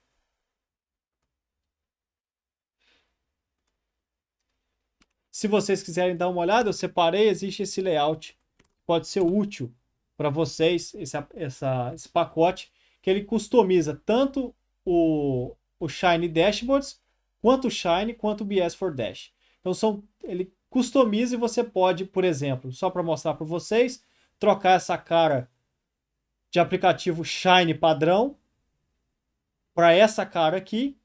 Se vocês quiserem dar uma olhada, eu separei, existe esse layout. Pode ser útil para vocês, esse pacote, que ele customiza tanto o Shine Dashboards, quanto o Shine, quanto o BS for Dash. Então, ele customiza e você pode, por exemplo, só para mostrar para vocês, trocar essa cara de aplicativo Shine padrão para essa cara aqui.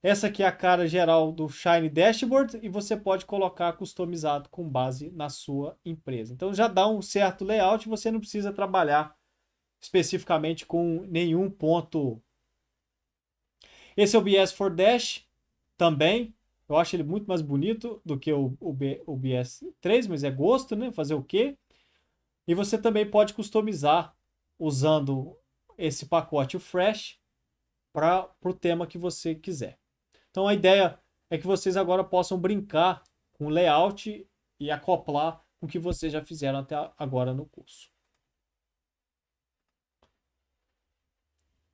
Essa aqui é a cara geral do Shine Dashboard e você pode colocar customizado com base na sua empresa. Então já dá um certo layout, você não precisa trabalhar especificamente com nenhum ponto. Esse é o BS for Dash também. Eu acho ele muito mais bonito do que o BS3, mas é gosto, né? Fazer o quê? E você também pode customizar usando esse pacote Fresh para o tema que você quiser. Então a ideia é que vocês agora possam brincar com o layout e acoplar com o que vocês já fizeram até agora no curso.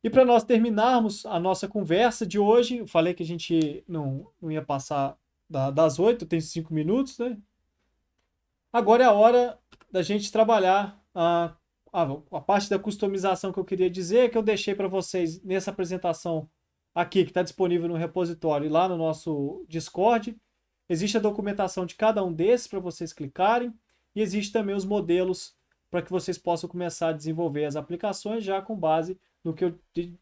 E para nós terminarmos a nossa conversa de hoje, eu falei que a gente não ia passar das 8, tem 5 minutos, né? Agora é a hora da gente trabalhar a parte da customização que eu queria dizer, que eu deixei para vocês nessa apresentação aqui, que está disponível no repositório e lá no nosso Discord. Existe a documentação de cada um desses para vocês clicarem e existe também os modelos para que vocês possam começar a desenvolver as aplicações já com base no que eu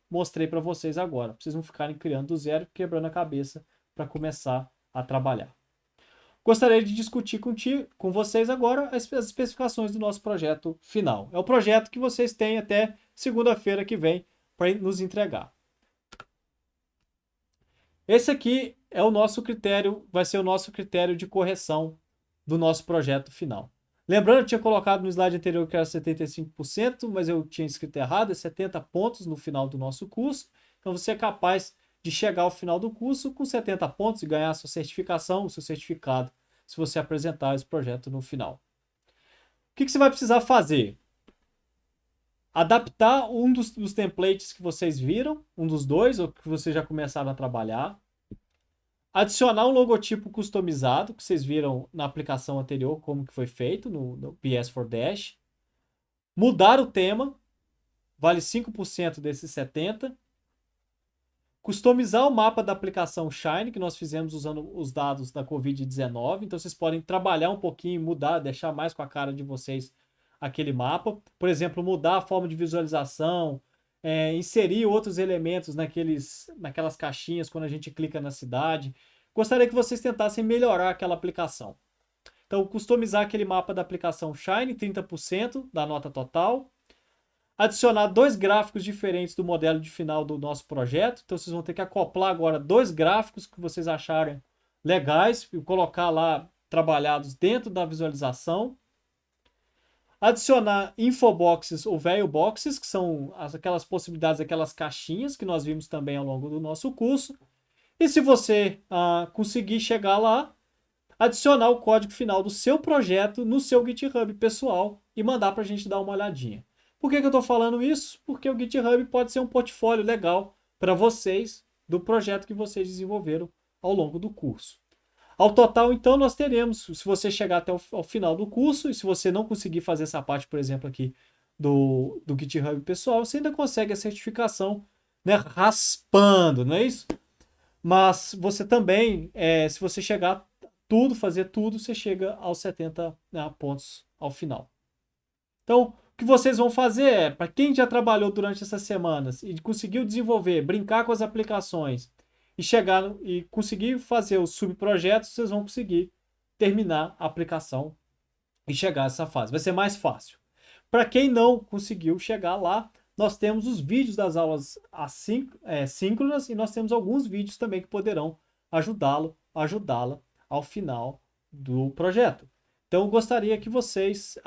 mostrei para vocês agora. Pra vocês não ficarem criando do zero, quebrando a cabeça para começar a trabalhar. Gostaria de discutir com vocês agora as especificações do nosso projeto final. É o projeto que vocês têm até segunda-feira que vem para nos entregar. Esse aqui é o nosso critério, vai ser o nosso critério de correção do nosso projeto final. Lembrando, eu tinha colocado no slide anterior que era 75%, mas eu tinha escrito errado, é 70 pontos no final do nosso curso. Então você é capaz de chegar ao final do curso com 70 pontos e ganhar a sua certificação, o seu certificado, se você apresentar esse projeto no final. O que você vai precisar fazer? Adaptar um dos templates que vocês viram, um dos dois, ou que vocês já começaram a trabalhar. Adicionar um logotipo customizado, que vocês viram na aplicação anterior, como que foi feito no BS for Dash. Mudar o tema, vale 5% desses 70%. Customizar o mapa da aplicação Shine, que nós fizemos usando os dados da Covid-19. Então, vocês podem trabalhar um pouquinho, mudar, deixar mais com a cara de vocês aquele mapa. Por exemplo, mudar a forma de visualização, inserir outros elementos naquelas caixinhas quando a gente clica na cidade. Gostaria que vocês tentassem melhorar aquela aplicação. Então, customizar aquele mapa da aplicação Shine, 30% da nota total. Adicionar 2 gráficos diferentes do modelo de final do nosso projeto. Então, vocês vão ter que acoplar agora 2 gráficos que vocês acharem legais e colocar lá trabalhados dentro da visualização. Adicionar infoboxes ou value boxes, que são aquelas possibilidades, aquelas caixinhas que nós vimos também ao longo do nosso curso. E se você conseguir chegar lá, adicionar o código final do seu projeto no seu GitHub pessoal e mandar para a gente dar uma olhadinha. Por que eu estou falando isso? Porque o GitHub pode ser um portfólio legal para vocês do projeto que vocês desenvolveram ao longo do curso. Ao total, então, nós teremos, se você chegar até ao final do curso, e se você não conseguir fazer essa parte, por exemplo, aqui do GitHub pessoal, você ainda consegue a certificação, né, raspando, não é isso? Mas você também, se você chegar tudo, fazer tudo, você chega aos 70, né, pontos ao final. Então, o que vocês vão fazer é, para quem já trabalhou durante essas semanas e conseguiu desenvolver, brincar com as aplicações e chegar e conseguir fazer os subprojetos, vocês vão conseguir terminar a aplicação e chegar a essa fase. Vai ser mais fácil. Para quem não conseguiu chegar lá, nós temos os vídeos das aulas síncronas e nós temos alguns vídeos também que poderão ajudá-la ao final do projeto. Então, eu gostaria que vocês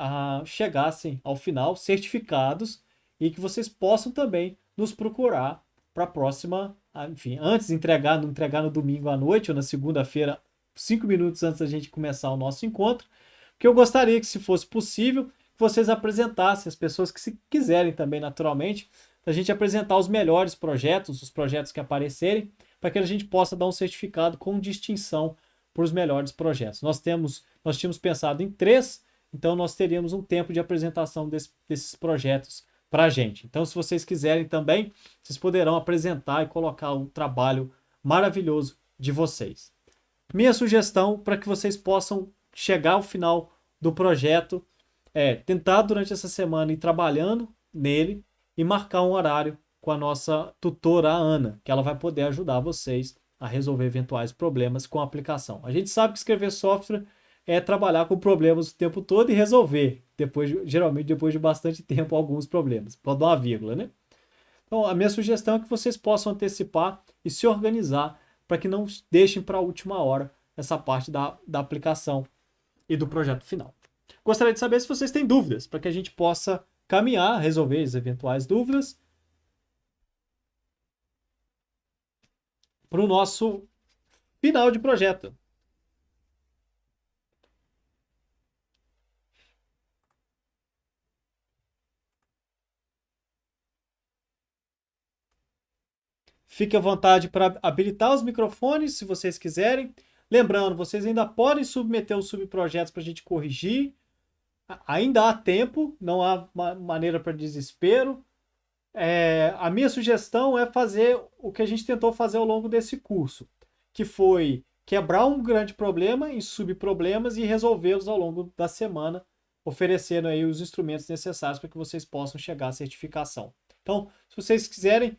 chegassem ao final certificados e que vocês possam também nos procurar para a próxima, enfim, antes de não entregar no domingo à noite ou na segunda-feira, 5 minutos antes da gente começar o nosso encontro, porque eu gostaria que, se fosse possível, vocês apresentassem as pessoas que se quiserem também, naturalmente, a gente apresentar os melhores projetos, os projetos que aparecerem, para que a gente possa dar um certificado com distinção para os melhores projetos. Nós tínhamos pensado em 3, então nós teríamos um tempo de apresentação desses projetos para a gente. Então, se vocês quiserem também, vocês poderão apresentar e colocar o trabalho maravilhoso de vocês. Minha sugestão para que vocês possam chegar ao final do projeto é tentar durante essa semana ir trabalhando nele e marcar um horário com a nossa tutora, a Ana, que ela vai poder ajudar vocês a resolver eventuais problemas com a aplicação. A gente sabe que escrever software é trabalhar com problemas o tempo todo e resolver, geralmente depois de bastante tempo, alguns problemas. Pode dar uma vírgula, né? Então, a minha sugestão é que vocês possam antecipar e se organizar para que não deixem para a última hora essa parte da aplicação e do projeto final. Gostaria de saber se vocês têm dúvidas, para que a gente possa caminhar, resolver as eventuais dúvidas para o nosso final de projeto. Fique à vontade para habilitar os microfones, se vocês quiserem. Lembrando, vocês ainda podem submeter os subprojetos para a gente corrigir. Ainda há tempo, não há maneira para desespero. A minha sugestão é fazer o que a gente tentou fazer ao longo desse curso, que foi quebrar um grande problema em subproblemas e resolvê-los ao longo da semana, oferecendo aí os instrumentos necessários para que vocês possam chegar à certificação. Então, se vocês quiserem,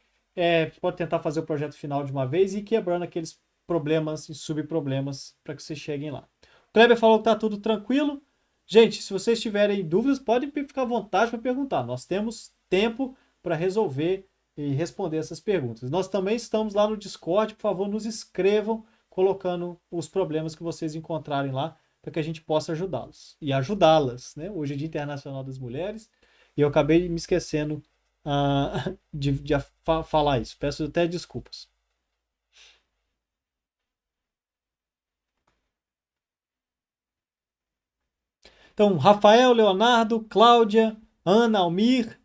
pode tentar fazer o projeto final de uma vez e ir quebrando aqueles problemas e subproblemas para que vocês cheguem lá. O Kleber falou que está tudo tranquilo. Gente, se vocês tiverem dúvidas, podem ficar à vontade para perguntar. Nós temos tempo para resolver e responder essas perguntas. Nós também estamos lá no Discord, por favor, nos escrevam colocando os problemas que vocês encontrarem lá para que a gente possa ajudá-los e ajudá-las, né? Hoje é Dia Internacional das Mulheres e eu acabei me esquecendo de falar isso. Peço até desculpas. Então, Rafael, Leonardo, Cláudia, Ana, Almir,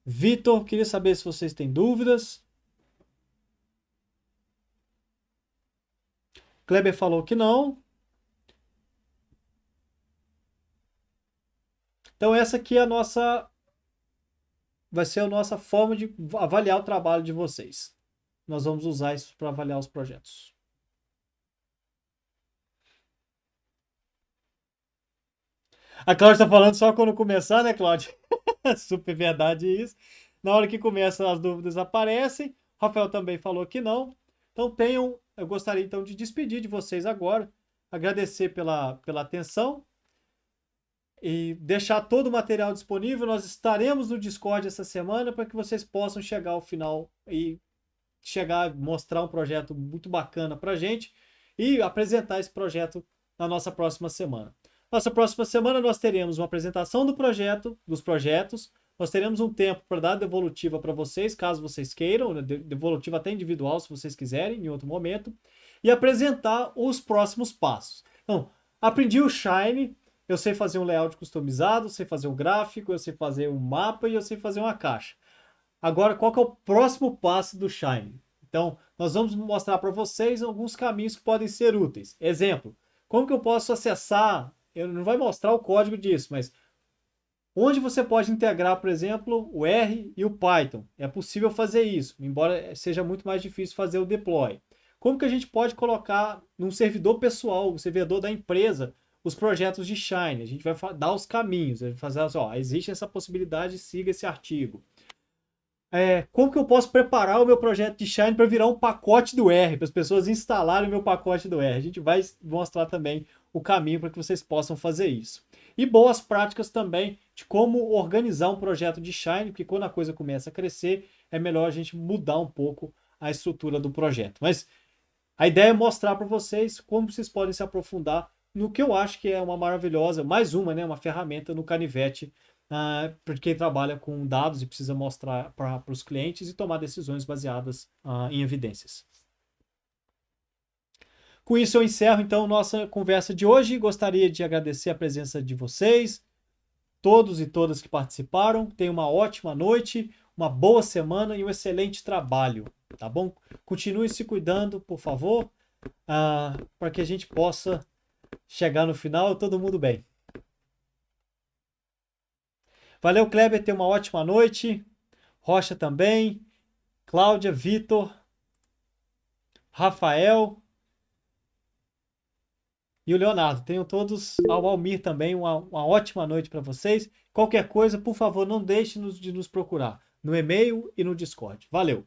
Vitor, queria saber se vocês têm dúvidas. Kleber falou que não. Então, essa aqui é a nossa... vai ser a nossa forma de avaliar o trabalho de vocês. Nós vamos usar isso para avaliar os projetos. A Cláudia está falando só quando começar, né, Cláudia? Super verdade isso. Na hora que começa, as dúvidas aparecem. O Rafael também falou que não. Então, eu gostaria então de despedir de vocês agora. Agradecer pela atenção. E deixar todo o material disponível. Nós estaremos no Discord essa semana para que vocês possam chegar ao final e mostrar um projeto muito bacana para a gente e apresentar esse projeto na nossa próxima semana. Nossa próxima semana nós teremos uma apresentação dos projetos, nós teremos um tempo para dar devolutiva para vocês, caso vocês queiram, devolutiva até individual, se vocês quiserem, em outro momento, e apresentar os próximos passos. Então, aprendi o Shine, eu sei fazer um layout customizado, sei fazer um gráfico, eu sei fazer um mapa e eu sei fazer uma caixa. Agora, qual que é o próximo passo do Shine? Então, nós vamos mostrar para vocês alguns caminhos que podem ser úteis. Exemplo, como que eu posso acessar, eu não vai mostrar o código disso, mas onde você pode integrar, por exemplo, o R e o Python. É possível fazer isso, embora seja muito mais difícil fazer o deploy. Como que a gente pode colocar num servidor pessoal, um servidor da empresa, os projetos de Shine? A gente vai dar os caminhos, a gente vai fazer assim, ó, existe essa possibilidade, siga esse artigo. Como que eu posso preparar o meu projeto de Shine para virar um pacote do R, para as pessoas instalarem o meu pacote do R? A gente vai mostrar também o caminho para que vocês possam fazer isso. E boas práticas também de como organizar um projeto de Shine, porque quando a coisa começa a crescer, é melhor a gente mudar um pouco a estrutura do projeto. Mas a ideia é mostrar para vocês como vocês podem se aprofundar no que eu acho que é uma maravilhosa, mais uma, né, uma ferramenta no Canivete, para quem trabalha com dados e precisa mostrar para os clientes e tomar decisões baseadas em evidências. Com isso eu encerro então nossa conversa de hoje. Gostaria de agradecer a presença de vocês, todos e todas que participaram. Tenham uma ótima noite, uma boa semana e um excelente trabalho, tá bom? Continue se cuidando, por favor, para que a gente possa chegar no final todo mundo bem. Valeu, Kleber, tenha uma ótima noite. Rocha também, Cláudia, Vitor, Rafael e o Leonardo. Tenham todos, ao Almir também, uma ótima noite para vocês. Qualquer coisa, por favor, não deixe de nos procurar no e-mail e no Discord. Valeu!